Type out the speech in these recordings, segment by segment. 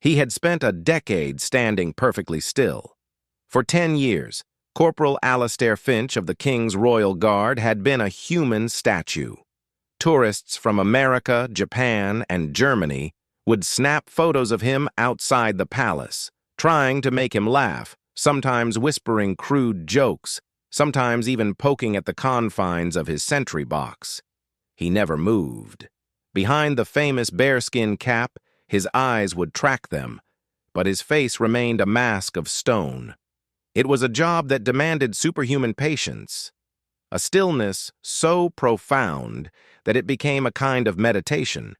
He had spent a decade standing perfectly still. For 10 years, Corporal Alastair Finch of the King's Royal Guard had been a human statue. Tourists from America, Japan, and Germany would snap photos of him outside the palace, trying to make him laugh, sometimes whispering crude jokes, sometimes even poking at the confines of his sentry box. He never moved. Behind the famous bearskin cap, his eyes would track them, but his face remained a mask of stone. It was a job that demanded superhuman patience, a stillness so profound that it became a kind of meditation.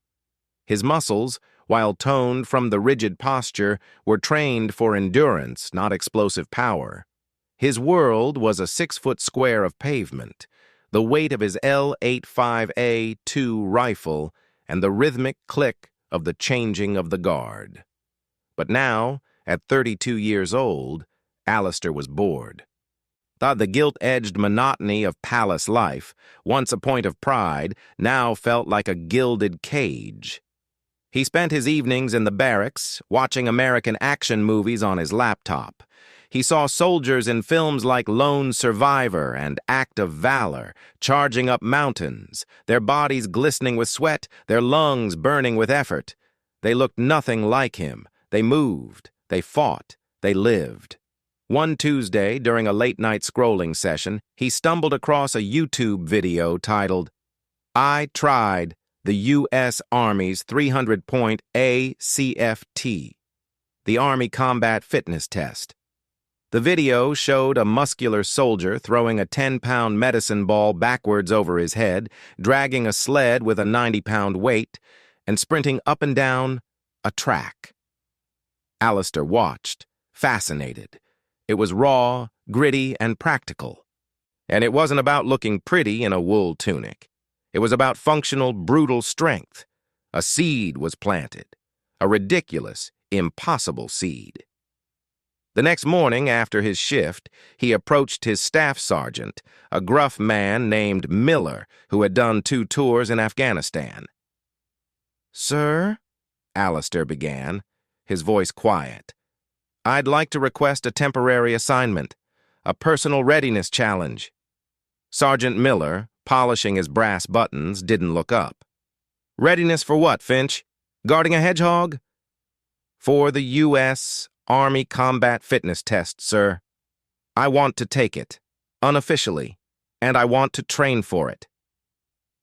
His muscles, while toned from the rigid posture, were trained for endurance, not explosive power. His world was a 6-foot square of pavement, the weight of his L-85A2 rifle, and the rhythmic click of the changing of the guard. But now, at 32 years old, Alastair was bored. The gilt-edged monotony of palace life, once a point of pride, now felt like a gilded cage. He spent his evenings in the barracks, watching American action movies on his laptop. He saw soldiers in films like Lone Survivor and Act of Valor, charging up mountains, their bodies glistening with sweat, their lungs burning with effort. They looked nothing like him. They moved, they fought, they lived. One Tuesday, during a late-night scrolling session, he stumbled across a YouTube video titled, "I Tried the U.S. Army's 300-point ACFT, the Army Combat Fitness Test." The video showed a muscular soldier throwing a 10-pound medicine ball backwards over his head, dragging a sled with a 90-pound weight, and sprinting up and down a track. Alastair watched, fascinated. It was raw, gritty, and practical. And it wasn't about looking pretty in a wool tunic. It was about functional, brutal strength. A seed was planted. A ridiculous, impossible seed. The next morning, after his shift, he approached his staff sergeant, a gruff man named Miller, who had done 2 tours in Afghanistan. "Sir," Alastair began, his voice quiet, "I'd like to request a temporary assignment, a personal readiness challenge." Sergeant Miller, polishing his brass buttons, didn't look up. "Readiness for what, Finch? Guarding a hedgehog?" "For the U.S. Army Combat Fitness Test, sir. I want to take it, unofficially, and I want to train for it."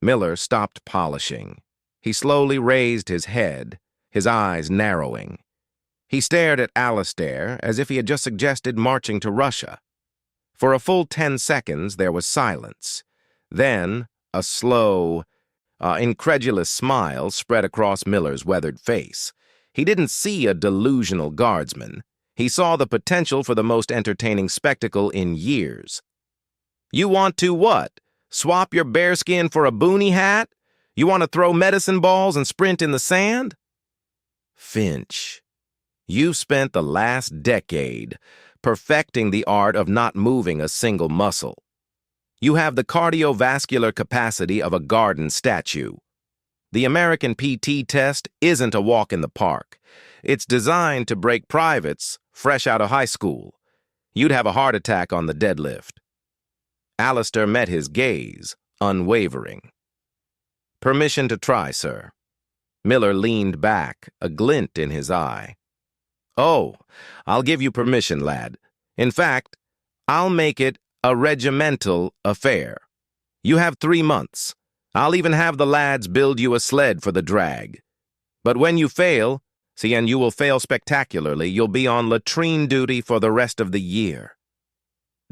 Miller stopped polishing. He slowly raised his head, his eyes narrowing. He stared at Alastair as if he had just suggested marching to Russia. For a full 10 seconds, there was silence. Then, a slow, incredulous smile spread across Miller's weathered face. He didn't see a delusional guardsman. He saw the potential for the most entertaining spectacle in years. "You want to what? Swap your bearskin for a boonie hat? You want to throw medicine balls and sprint in the sand?" "Finch, you've spent the last decade perfecting the art of not moving a single muscle. You have the cardiovascular capacity of a garden statue. The American PT test isn't a walk in the park. It's designed to break privates fresh out of high school. You'd have a heart attack on the deadlift." Alastair met his gaze, unwavering. "Permission to try, sir." Miller leaned back, a glint in his eye. "Oh, I'll give you permission, lad. In fact, I'll make it a regimental affair. You have 3 months. I'll even have the lads build you a sled for the drag. But when you fail, and you will fail spectacularly, you'll be on latrine duty for the rest of the year.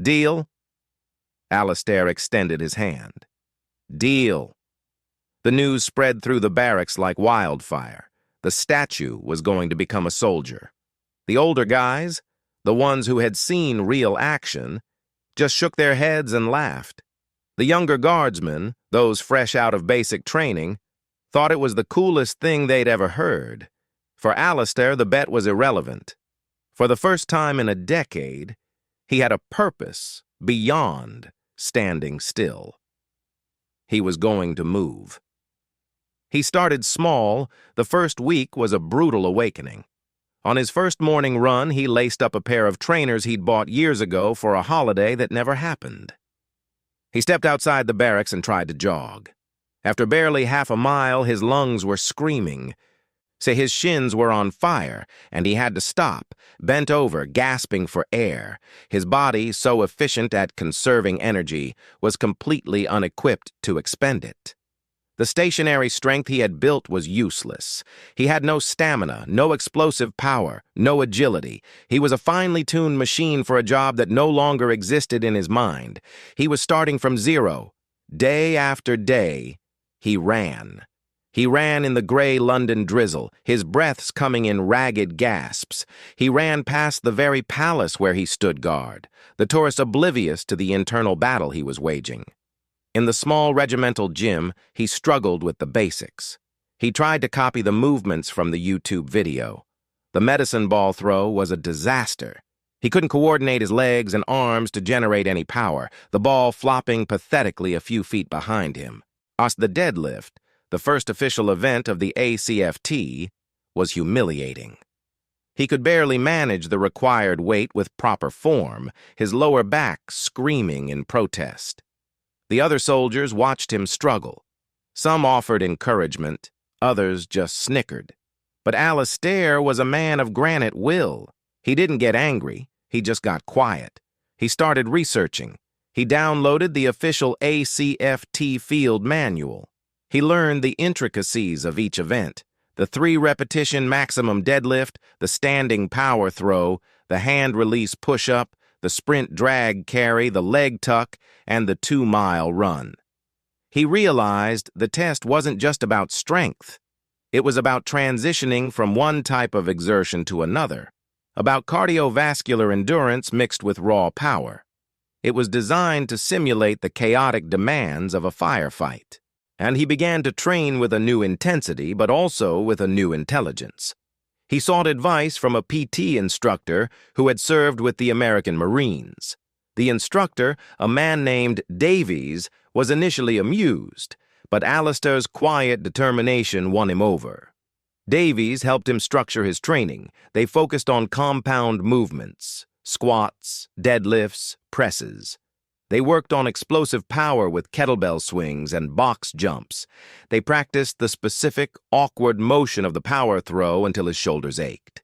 Deal?" Alastair extended his hand. "Deal." The news spread through the barracks like wildfire. The statue was going to become a soldier. The older guys, the ones who had seen real action, just shook their heads and laughed. The younger guardsmen, those fresh out of basic training, thought it was the coolest thing they'd ever heard. For Alastair, the bet was irrelevant. For the first time in a decade, he had a purpose beyond standing still. He was going to move. He started small. The first week was a brutal awakening. On his first morning run, he laced up a pair of trainers he'd bought years ago for a holiday that never happened. He stepped outside the barracks and tried to jog. After barely half a mile, his lungs were screaming. His shins were on fire, and he had to stop, bent over, gasping for air. His body, so efficient at conserving energy, was completely unequipped to expend it. The stationary strength he had built was useless. He had no stamina, no explosive power, no agility. He was a finely tuned machine for a job that no longer existed in his mind. He was starting from zero. Day after day, he ran. He ran in the gray London drizzle, his breaths coming in ragged gasps. He ran past the very palace where he stood guard, the tourist oblivious to the internal battle he was waging. In the small regimental gym, he struggled with the basics. He tried to copy the movements from the YouTube video. The medicine ball throw was a disaster. He couldn't coordinate his legs and arms to generate any power, the ball flopping pathetically a few feet behind him. The deadlift, the first official event of the ACFT, was humiliating. He could barely manage the required weight with proper form, his lower back screaming in protest. The other soldiers watched him struggle. Some offered encouragement, others just snickered. But Alastair was a man of granite will. He didn't get angry, he just got quiet. He started researching. He downloaded the official ACFT field manual. He learned the intricacies of each event, the 3-repetition maximum deadlift, the standing power throw, the hand-release push-up, the sprint drag carry, the leg tuck, and the 2-mile run. He realized the test wasn't just about strength. It was about transitioning from one type of exertion to another, about cardiovascular endurance mixed with raw power. It was designed to simulate the chaotic demands of a firefight. And he began to train with a new intensity, but also with a new intelligence. He sought advice from a PT instructor who had served with the American Marines. The instructor, a man named Davies, was initially amused, but Alastair's quiet determination won him over. Davies helped him structure his training. They focused on compound movements, squats, deadlifts, presses. They worked on explosive power with kettlebell swings and box jumps. They practiced the specific, awkward motion of the power throw until his shoulders ached.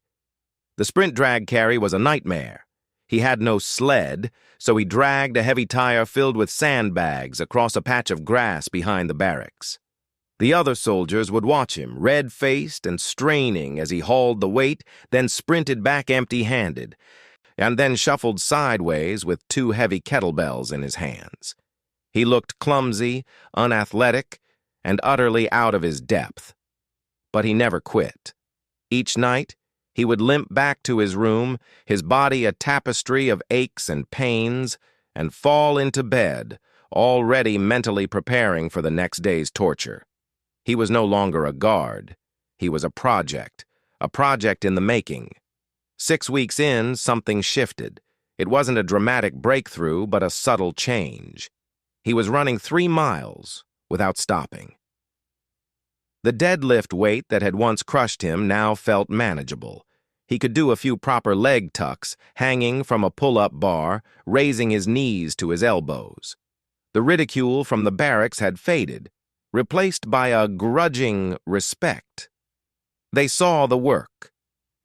The sprint drag carry was a nightmare. He had no sled, so he dragged a heavy tire filled with sandbags across a patch of grass behind the barracks. The other soldiers would watch him, red-faced and straining as he hauled the weight, then sprinted back empty-handed, and then shuffled sideways with 2 heavy kettlebells in his hands. He looked clumsy, unathletic, and utterly out of his depth. But he never quit. Each night, he would limp back to his room, his body a tapestry of aches and pains, and fall into bed, already mentally preparing for the next day's torture. He was no longer a guard. He was a project in the making. 6 weeks in, something shifted. It wasn't a dramatic breakthrough, but a subtle change. He was running 3 miles without stopping. The deadlift weight that had once crushed him now felt manageable. He could do a few proper leg tucks, hanging from a pull-up bar, raising his knees to his elbows. The ridicule from the barracks had faded, replaced by a grudging respect. They saw the work.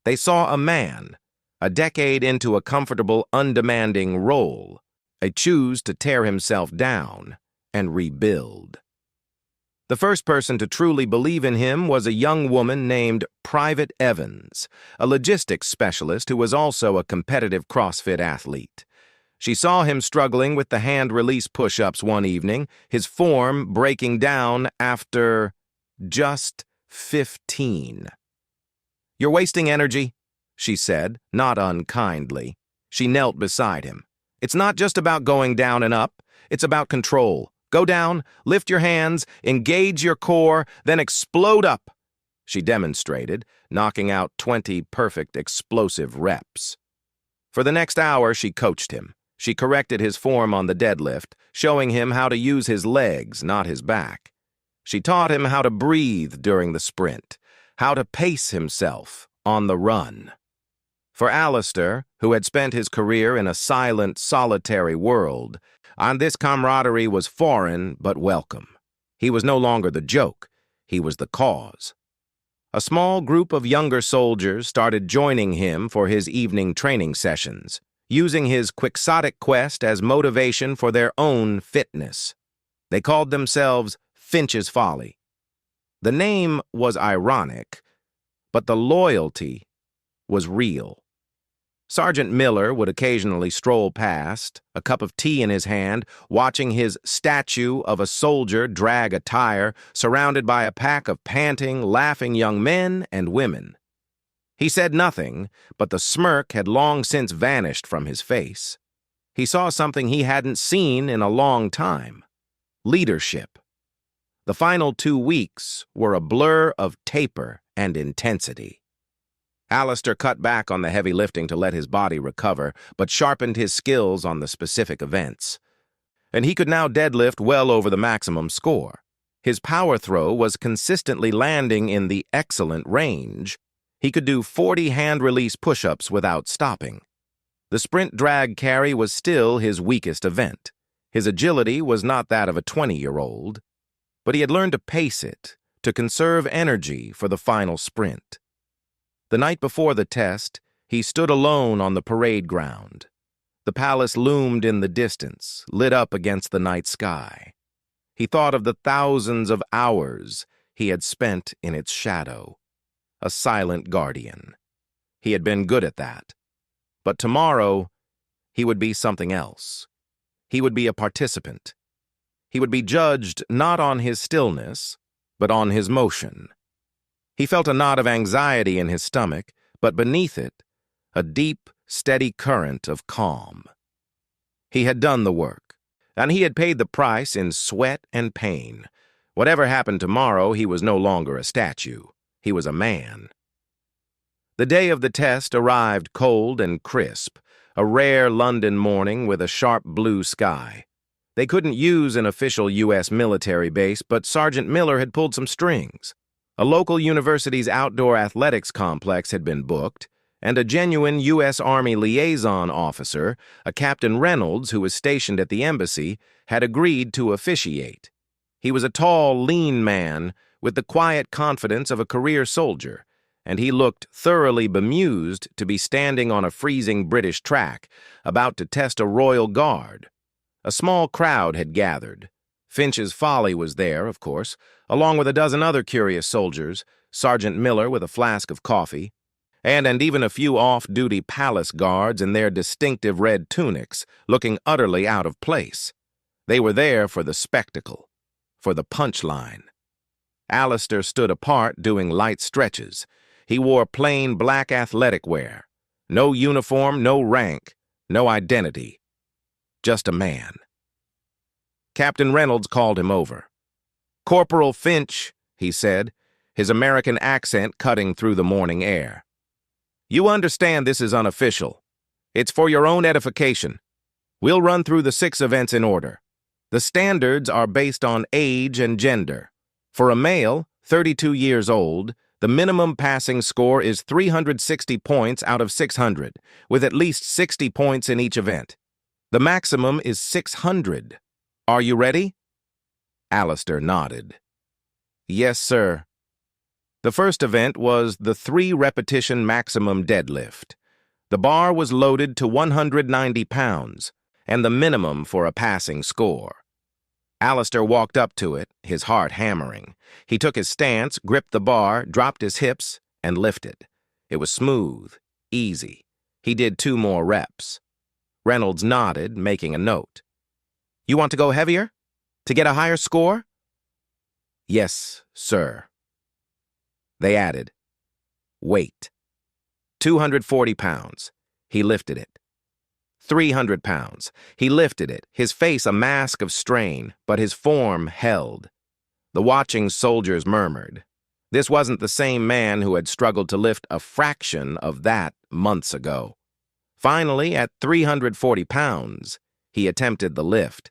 They saw a man, a decade into a comfortable, undemanding role, choose to tear himself down and rebuild. The first person to truly believe in him was a young woman named Private Evans, a logistics specialist who was also a competitive CrossFit athlete. She saw him struggling with the hand-release push-ups one evening, his form breaking down after just 15. "You're wasting energy," she said, not unkindly. She knelt beside him. "It's not just about going down and up, it's about control. Go down, lift your hands, engage your core, then explode up," she demonstrated, knocking out 20 perfect explosive reps. For the next hour, she coached him. She corrected his form on the deadlift, showing him how to use his legs, not his back. She taught him how to breathe during the sprint, how to pace himself on the run. For Alistair, who had spent his career in a silent, solitary world, and this camaraderie was foreign but welcome. He was no longer the joke, he was the cause. A small group of younger soldiers started joining him for his evening training sessions, using his quixotic quest as motivation for their own fitness. They called themselves Finch's Folly. The name was ironic, but the loyalty was real. Sergeant Miller would occasionally stroll past, a cup of tea in his hand, watching his statue of a soldier drag a tire, surrounded by a pack of panting, laughing young men and women. He said nothing, but the smirk had long since vanished from his face. He saw something he hadn't seen in a long time: leadership. The final 2 weeks were a blur of taper and intensity. Alistair cut back on the heavy lifting to let his body recover, but sharpened his skills on the specific events. And he could now deadlift well over the maximum score. His power throw was consistently landing in the excellent range. He could do 40 hand-release push-ups without stopping. The sprint drag carry was still his weakest event. His agility was not that of a 20-year-old, but he had learned to pace it, to conserve energy for the final sprint. The night before the test, he stood alone on the parade ground. The palace loomed in the distance, lit up against the night sky. He thought of the thousands of hours he had spent in its shadow, a silent guardian. He had been good at that. But tomorrow, he would be something else. He would be a participant. He would be judged not on his stillness, but on his motion. He felt a knot of anxiety in his stomach, but beneath it, a deep, steady current of calm. He had done the work, and he had paid the price in sweat and pain. Whatever happened tomorrow, he was no longer a statue. He was a man. The day of the test arrived cold and crisp, a rare London morning with a sharp blue sky. They couldn't use an official U.S. military base, but Sergeant Miller had pulled some strings. A local university's outdoor athletics complex had been booked, and a genuine U.S. Army liaison officer, a Captain Reynolds who was stationed at the embassy, had agreed to officiate. He was a tall, lean man with the quiet confidence of a career soldier, and he looked thoroughly bemused to be standing on a freezing British track, about to test a Royal Guard. A small crowd had gathered. Finch's Folly was there, of course, along with a dozen other curious soldiers, Sergeant Miller with a flask of coffee, and even a few off-duty palace guards in their distinctive red tunics, looking utterly out of place. They were there for the spectacle, for the punchline. Alistair stood apart doing light stretches. He wore plain black athletic wear. No uniform, no rank, no identity. Just a man. Captain Reynolds called him over. "Corporal Finch," he said, his American accent cutting through the morning air. "You understand this is unofficial. It's for your own edification. We'll run through the 6 events in order. The standards are based on age and gender. For a male, 32 years old, the minimum passing score is 360 points out of 600, with at least 60 points in each event. The maximum is 600. Are you ready?" Alistair nodded. "Yes, sir." The first event was the 3-repetition maximum deadlift. The bar was loaded to 190 pounds, and the minimum for a passing score. Alistair walked up to it, his heart hammering. He took his stance, gripped the bar, dropped his hips, and lifted. It was smooth, easy. He did 2 more reps. Reynolds nodded, making a note. "You want to go heavier? To get a higher score?" "Yes, sir." They added, "Weight. 240 pounds. He lifted it. 300 pounds. He lifted it, his face a mask of strain, but his form held. The watching soldiers murmured. This wasn't the same man who had struggled to lift a fraction of that months ago. Finally, at 340 pounds, he attempted the lift.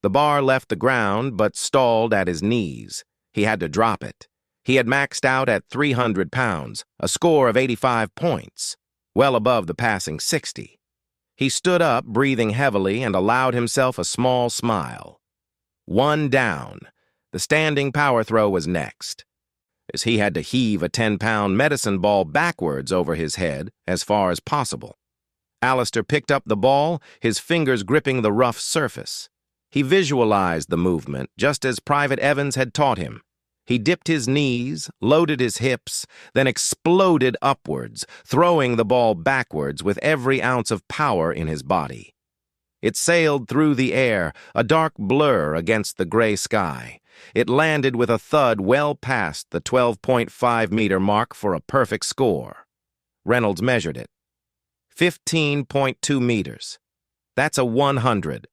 The bar left the ground but stalled at his knees. He had to drop it. He had maxed out at 300 pounds, a score of 85 points. well above the passing 60. He stood up, breathing heavily, and allowed himself a small smile. One down. The standing power throw was next, as he had to heave a 10-pound medicine ball backwards over his head as far as possible. Alistair picked up the ball, his fingers gripping the rough surface. He visualized the movement, just as Private Evans had taught him. He dipped his knees, loaded his hips, then exploded upwards, throwing the ball backwards with every ounce of power in his body. It sailed through the air, a dark blur against the gray sky. It landed with a thud well past the 12.5-meter mark for a perfect score. Reynolds measured it. 15.2 meters. That's a 100.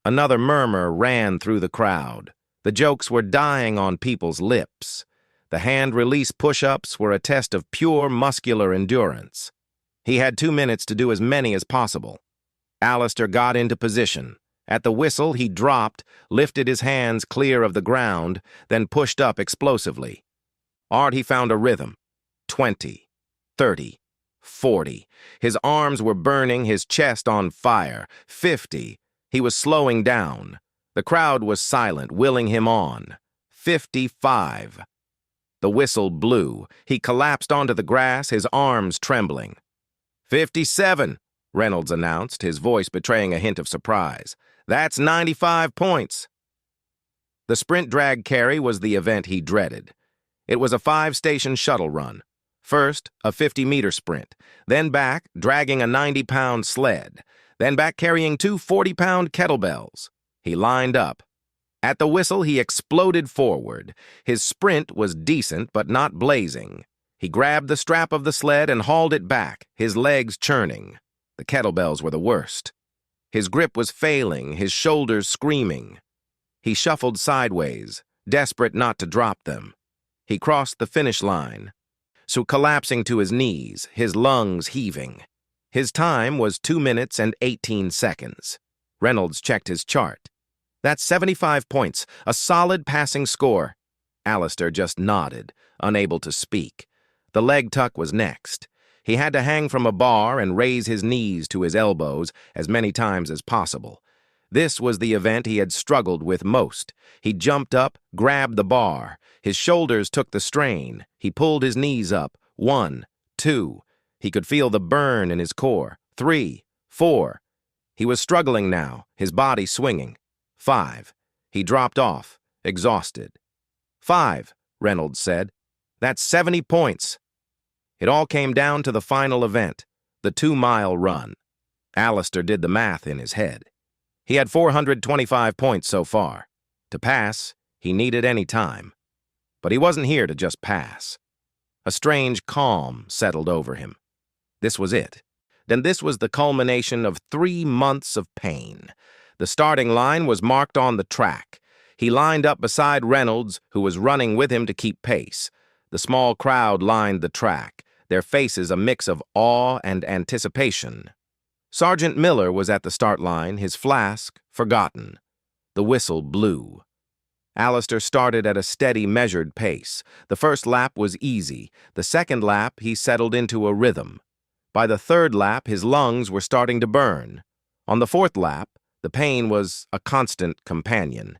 Another murmur ran through the crowd. The jokes were dying on people's lips. The hand-release push-ups were a test of pure muscular endurance. He had 2 minutes to do as many as possible. Alistair got into position. At the whistle, he dropped, lifted his hands clear of the ground, then pushed up explosively. He found a rhythm. 20, 30, 40. His arms were burning, his chest on fire. 50. He was slowing down. The crowd was silent, willing him on. 55. The whistle blew. He collapsed onto the grass, his arms trembling. 57, Reynolds announced, his voice betraying a hint of surprise. That's 95 points. The sprint drag carry was the event he dreaded. It was a 5-station shuttle run. First, a 50-meter sprint, then back, dragging a 90-pound sled, then back carrying 2 40-pound kettlebells. He lined up. At the whistle, he exploded forward. His sprint was decent, but not blazing. He grabbed the strap of the sled and hauled it back, his legs churning. The kettlebells were the worst. His grip was failing, his shoulders screaming. He shuffled sideways, desperate not to drop them. He crossed the finish line, so collapsing to his knees, his lungs heaving. His time was 2 minutes and 18 seconds. Reynolds checked his chart. That's 75 points, a solid passing score. Alistair just nodded, unable to speak. The leg tuck was next. He had to hang from a bar and raise his knees to his elbows as many times as possible. This was the event he had struggled with most. He jumped up, grabbed the bar. His shoulders took the strain. He pulled his knees up. 1, 2. He could feel the burn in his core. 3, 4. He was struggling now, his body swinging. 5. He dropped off, exhausted. 5, Reynolds said. That's 70 points. It all came down to the final event, the 2-mile run. Alistair did the math in his head. He had 425 points so far. To pass, he needed any time. But he wasn't here to just pass. A strange calm settled over him. This was it. Then this was the culmination of 3 months of pain. The starting line was marked on the track. He lined up beside Reynolds, who was running with him to keep pace. The small crowd lined the track, their faces a mix of awe and anticipation. Sergeant Miller was at the start line, his flask forgotten. The whistle blew. Alistair started at a steady, measured pace. The first lap was easy. The second lap, he settled into a rhythm. By the third lap, his lungs were starting to burn. On the fourth lap, the pain was a constant companion.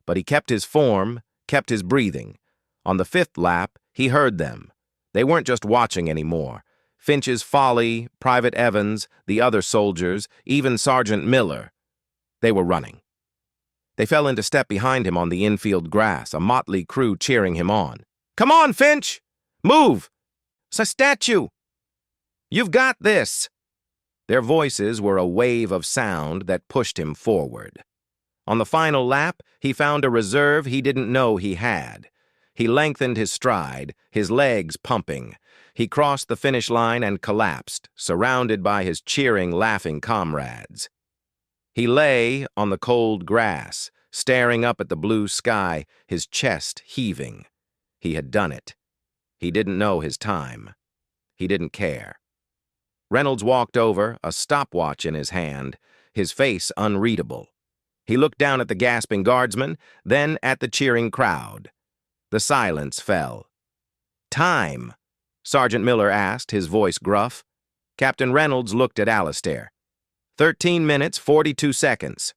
But he kept his form, kept his breathing. On the fifth lap, he heard them. They weren't just watching anymore. Finch's Folly, Private Evans, the other soldiers, even Sergeant Miller. They were running. They fell into step behind him on the infield grass, a motley crew cheering him on. "Come on, Finch! Move! It's a statue! You've got this!" Their voices were a wave of sound that pushed him forward. On the final lap, he found a reserve he didn't know he had. He lengthened his stride, his legs pumping. He crossed the finish line and collapsed, surrounded by his cheering, laughing comrades. He lay on the cold grass, staring up at the blue sky, his chest heaving. He had done it. He didn't know his time. He didn't care. Reynolds walked over, a stopwatch in his hand, his face unreadable. He looked down at the gasping guardsmen, then at the cheering crowd. The silence fell. "Time?" Sergeant Miller asked, his voice gruff. Captain Reynolds looked at Alistair. 13 minutes, 42 seconds.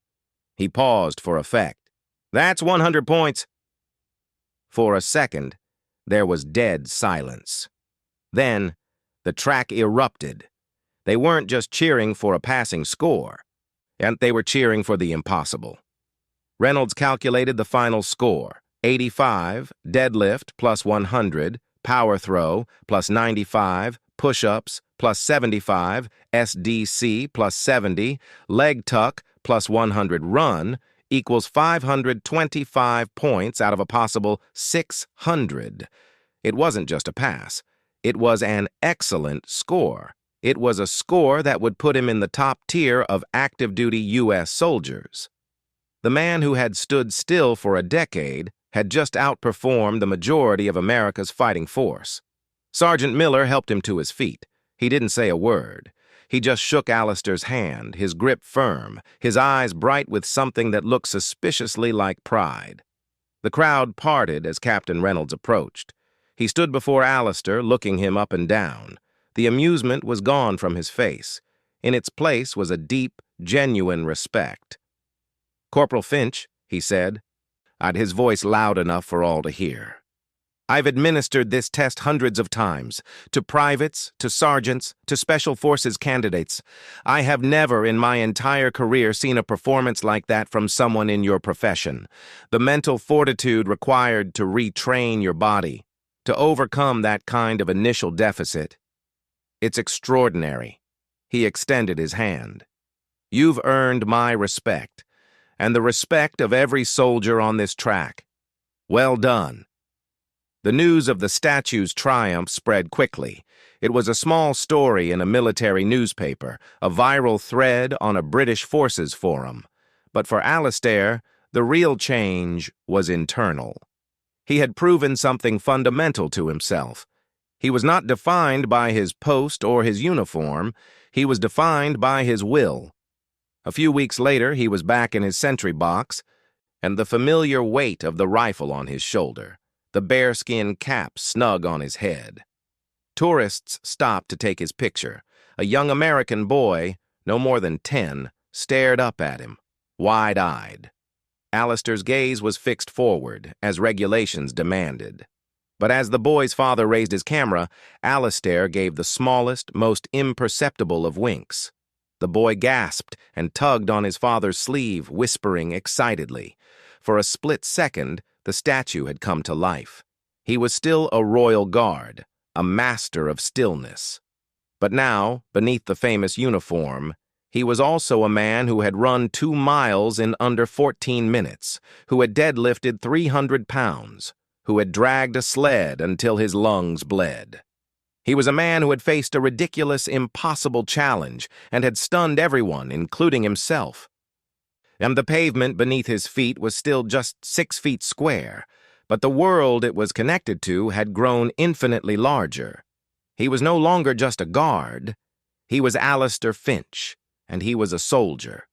He paused for effect. That's 100 points. For a second, there was dead silence. Then, the track erupted. They weren't just cheering for a passing score, and they were cheering for the impossible. Reynolds calculated the final score: 85, deadlift plus 100, power throw plus 95, push-ups plus 75, SDC plus 70, leg tuck plus 100 run equals 525 points out of a possible 600. It wasn't just a pass. It was an excellent score. It was a score that would put him in the top tier of active-duty U.S. soldiers. The man who had stood still for a decade had just outperformed the majority of America's fighting force. Sergeant Miller helped him to his feet. He didn't say a word. He just shook Alistair's hand, his grip firm, his eyes bright with something that looked suspiciously like pride. The crowd parted as Captain Reynolds approached. He stood before Alistair, looking him up and down. The amusement was gone from his face. In its place was a deep, genuine respect. "Corporal Finch," he said, his voice loud enough for all to hear. "I've administered this test hundreds of times, to privates, to sergeants, to special forces candidates. I have never in my entire career seen a performance like that from someone in your profession. The mental fortitude required to retrain your body, to overcome that kind of initial deficit. It's extraordinary." He extended his hand. "You've earned my respect, and the respect of every soldier on this track. Well done." The news of the statue's triumph spread quickly. It was a small story in a military newspaper, a viral thread on a British forces forum. But for Alistair, the real change was internal. He had proven something fundamental to himself. He was not defined by his post or his uniform. He was defined by his will. A few weeks later, he was back in his sentry box, and the familiar weight of the rifle on his shoulder, the bearskin cap snug on his head. Tourists stopped to take his picture. A young American boy, no more than 10, stared up at him, wide-eyed. Alistair's gaze was fixed forward, as regulations demanded. But as the boy's father raised his camera, Alistair gave the smallest, most imperceptible of winks. The boy gasped and tugged on his father's sleeve, whispering excitedly. For a split second, the statue had come to life. He was still a royal guard, a master of stillness. But now, beneath the famous uniform, he was also a man who had run 2 miles in under 14 minutes, who had deadlifted 300 pounds, who had dragged a sled until his lungs bled. He was a man who had faced a ridiculous, impossible challenge and had stunned everyone, including himself. And the pavement beneath his feet was still just 6 feet square, but the world it was connected to had grown infinitely larger. He was no longer just a guard. He was Alistair Finch, and he was a soldier.